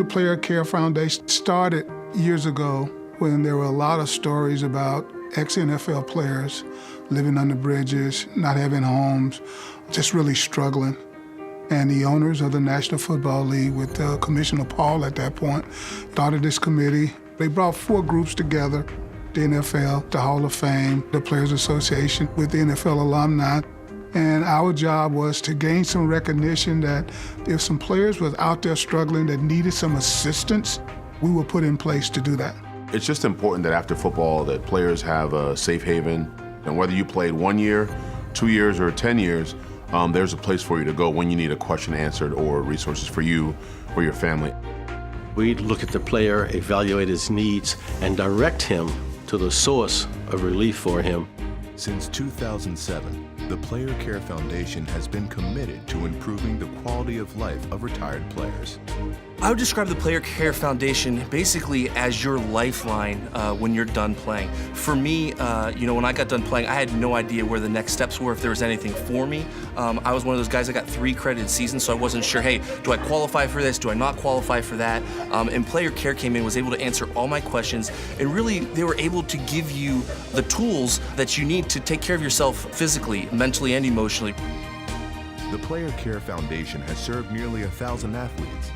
The Player Care Foundation started years ago when there were a lot of stories about ex-NFL players living under bridges, not having homes, just really struggling. And the owners of the National Football League, with Commissioner Paul at that point, started this committee. They brought 4 groups together: the NFL, the Hall of Fame, the Players Association, with the NFL alumni. And our job was to gain some recognition that if some players were out there struggling that needed some assistance, we were put in place to do that. It's just important that after football that players have a safe haven. And whether you played 1 year, 2 years, or 10 years, there's a place for you to go when you need a question answered or resources for you or your family. We look at the player, evaluate his needs, and direct him to the source of relief for him. Since 2007, the Player Care Foundation has been committed to improving the quality of life of retired players. I would describe the Player Care Foundation basically as your lifeline when you're done playing. For me, when I got done playing, I had no idea where the next steps were, if there was anything for me. I was one of those guys that got 3 credited seasons, so I wasn't sure, hey, do I qualify for this? Do I not qualify for that? And Player Care came in, was able to answer all my questions, and really they were able to give you the tools that you need to take care of yourself physically, mentally, and emotionally. The Player Care Foundation has served nearly 1,000 athletes,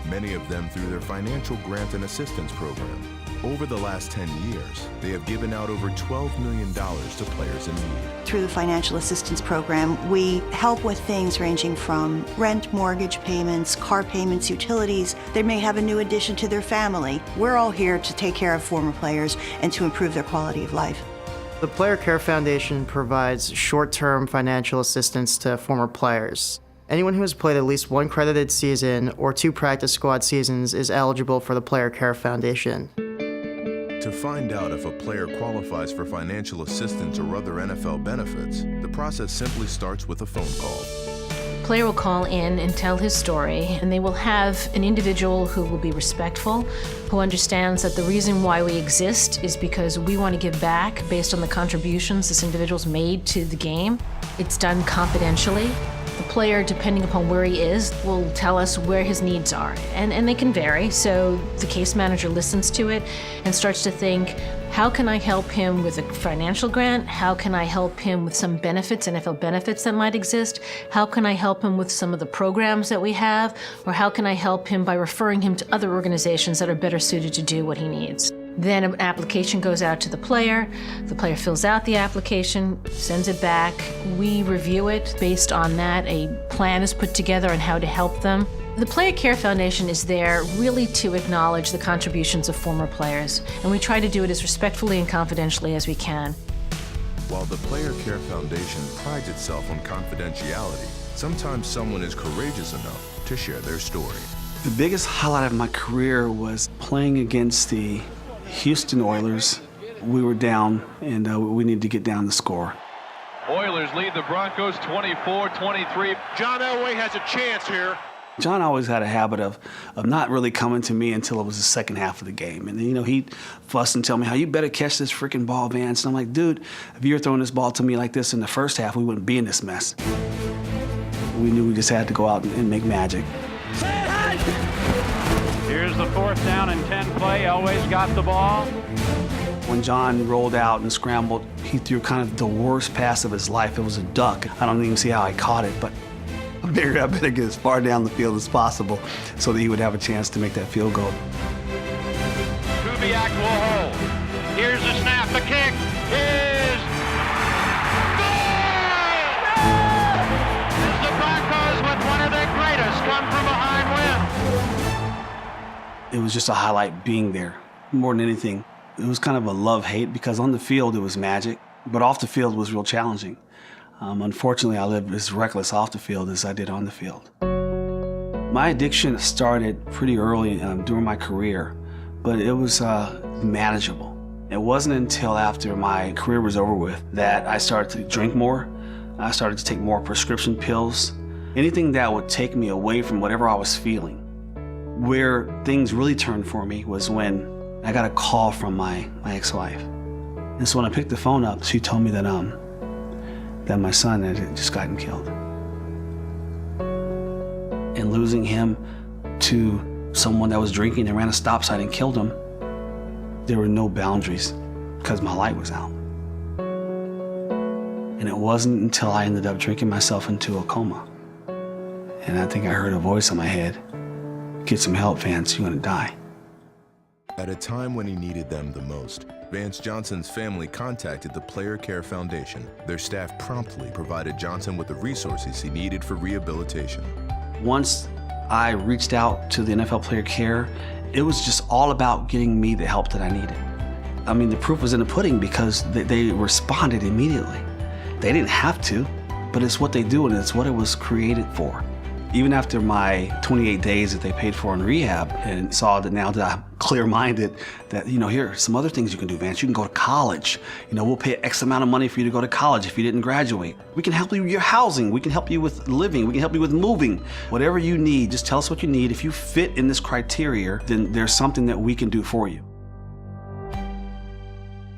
many of them through their financial grant and assistance program. Over the last 10 years, they have given out over $12 million to players in need. Through the financial assistance program, we help with things ranging from rent, mortgage payments, car payments, utilities. They may have a new addition to their family. We're all here to take care of former players and to improve their quality of life. The Player Care Foundation provides short-term financial assistance to former players. Anyone who has played at least 1 credited season or 2 practice squad seasons is eligible for the Player Care Foundation. To find out if a player qualifies for financial assistance or other NFL benefits, the process simply starts with a phone call. The player will call in and tell his story, and they will have an individual who will be respectful, who understands that the reason why we exist is because we want to give back based on the contributions this individual's made to the game. It's done confidentially. The player, depending upon where he is, will tell us where his needs are, and they can vary, so the case manager listens to it and starts to think, how can I help him with a financial grant? How can I help him with some benefits, NFL benefits that might exist? How can I help him with some of the programs that we have? Or how can I help him by referring him to other organizations that are better suited to do what he needs? Then an application goes out to the player fills out the application, sends it back, we review it. Based on that, a plan is put together on how to help them. The Player Care Foundation is there really to acknowledge the contributions of former players, and we try to do it as respectfully and confidentially as we can. While the Player Care Foundation prides itself on confidentiality, sometimes someone is courageous enough to share their story. The biggest highlight of my career was playing against the Houston Oilers. We were down, and we needed to get down the score. Oilers lead the Broncos 24-23. John Elway has a chance here. John always had a habit of not really coming to me until it was the second half of the game. And he'd fuss and tell me, how you better catch this freaking ball, Vance. And I'm like, dude, if you were throwing this ball to me like this in the first half, we wouldn't be in this mess. We knew we just had to go out and make magic. Here's the 4th down and 10 play. Elway's got the ball. When John rolled out and scrambled, he threw kind of the worst pass of his life. It was a duck. I don't even see how I caught it, but I figured I better get as far down the field as possible so that he would have a chance to make that field goal. Kubiak will hold. Here's the snap. The kick is good! As the Broncos, with one of their greatest come from behind win. It was just a highlight being there. More than anything, it was kind of a love-hate, because on the field it was magic, but off the field was real challenging. Unfortunately, I lived as reckless off the field as I did on the field. My addiction started pretty early during my career, but it was manageable. It wasn't until after my career was over with that I started to drink more. I started to take more prescription pills, anything that would take me away from whatever I was feeling. Where things really turned for me was when I got a call from my ex-wife. And so when I picked the phone up, she told me that my son had just gotten killed. And losing him to someone that was drinking and ran a stop sign and killed him, there were no boundaries because my light was out. And it wasn't until I ended up drinking myself into a coma. And I think I heard a voice in my head, "Get some help, Vance, you're gonna die." At a time when he needed them the most, Vance Johnson's family contacted the Player Care Foundation. Their staff promptly provided Johnson with the resources he needed for rehabilitation. Once I reached out to the NFL Player Care, it was just all about getting me the help that I needed. I mean, the proof was in the pudding because they responded immediately. They didn't have to, but it's what they do and it's what it was created for. Even after my 28 days that they paid for in rehab and saw that now that I'm clear-minded, that, here are some other things you can do, Vance. You can go to college. We'll pay X amount of money for you to go to college if you didn't graduate. We can help you with your housing. We can help you with living. We can help you with moving. Whatever you need, just tell us what you need. If you fit in this criteria, then there's something that we can do for you.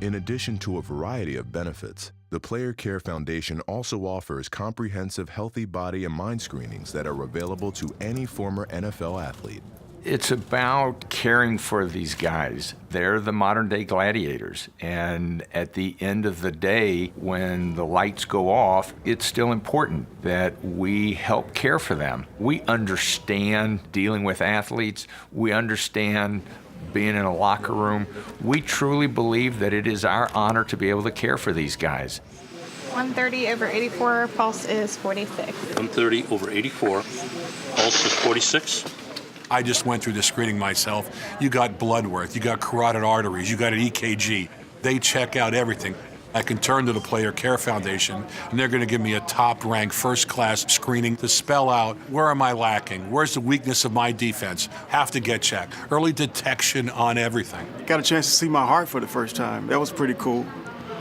In addition to a variety of benefits, the Player Care Foundation also offers comprehensive healthy body and mind screenings that are available to any former NFL athlete. It's about caring for these guys. They're the modern-day gladiators, and at the end of the day, when the lights go off, it's still important that we help care for them. We understand dealing with athletes. We understand being in a locker room. We truly believe that it is our honor to be able to care for these guys. 130/84, pulse is 46. 130/84, pulse is 46. I just went through the screening myself. You got blood work, you got carotid arteries, you got an EKG. They check out everything. I can turn to the Player Care Foundation, and they're going to give me a top-ranked, first-class screening to spell out where am I lacking, where's the weakness of my defense, have to get checked, early detection on everything. Got a chance to see my heart for the first time. That was pretty cool.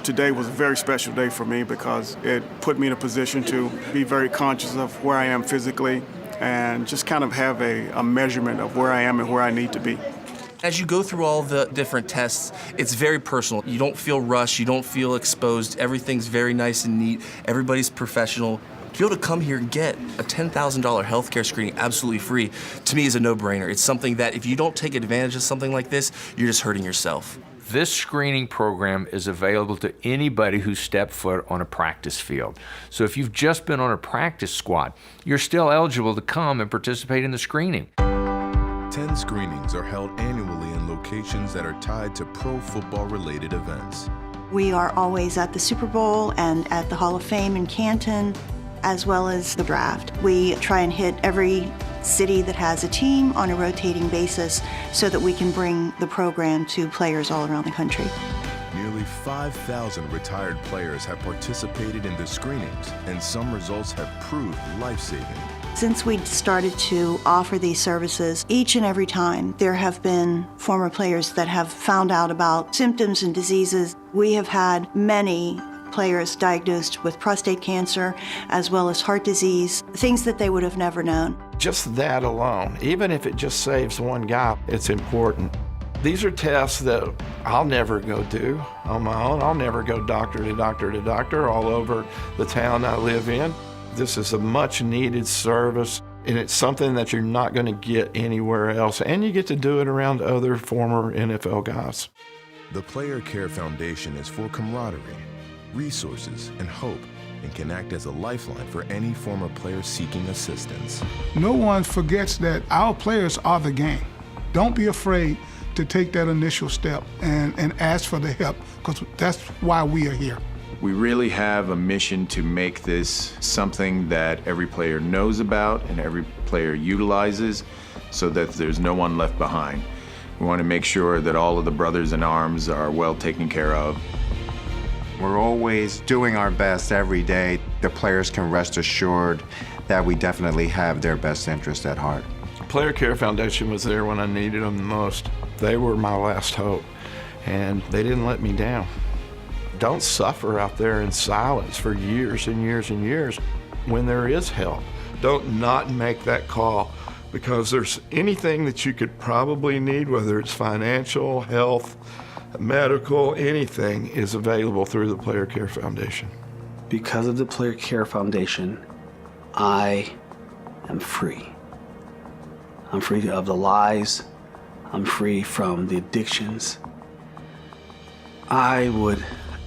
Today was a very special day for me because it put me in a position to be very conscious of where I am physically and just kind of have a measurement of where I am and where I need to be. As you go through all the different tests, it's very personal. You don't feel rushed, you don't feel exposed. Everything's very nice and neat. Everybody's professional. To be able to come here and get a $10,000 healthcare screening absolutely free, to me is a no-brainer. It's something that if you don't take advantage of something like this, you're just hurting yourself. This screening program is available to anybody who stepped foot on a practice field. So if you've just been on a practice squad, you're still eligible to come and participate in the screening. 10 screenings are held annually in locations that are tied to pro football-related events. We are always at the Super Bowl and at the Hall of Fame in Canton, as well as the draft. We try and hit every city that has a team on a rotating basis so that we can bring the program to players all around the country. Nearly 5,000 retired players have participated in the screenings, and some results have proved life-saving. Since we started to offer these services, each and every time there have been former players that have found out about symptoms and diseases. We have had many players diagnosed with prostate cancer as well as heart disease, things that they would have never known. Just that alone, even if it just saves one guy, it's important. These are tests that I'll never go do on my own. I'll never go doctor to doctor to doctor all over the town I live in. This is a much needed service, and it's something that you're not going to get anywhere else. And you get to do it around other former NFL guys. The Player Care Foundation is for camaraderie, resources, and hope, and can act as a lifeline for any former player seeking assistance. No one forgets that our players are the game. Don't be afraid to take that initial step and ask for the help, because that's why we are here. We really have a mission to make this something that every player knows about and every player utilizes so that there's no one left behind. We want to make sure that all of the brothers in arms are well taken care of. We're always doing our best every day. The players can rest assured that we definitely have their best interest at heart. Player Care Foundation was there when I needed them the most. They were my last hope, and they didn't let me down. Don't suffer out there in silence for years and years and years when there is help. Don't not make that call, because there's anything that you could probably need, whether it's financial, health, medical, anything is available through the Player Care Foundation. Because of the Player Care Foundation, I am free. I'm free of the lies. I'm free from the addictions. I would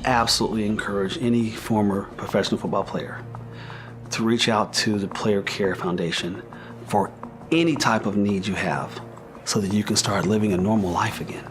absolutely encourage any former professional football player to reach out to the Player Care Foundation for any type of need you have so that you can start living a normal life again.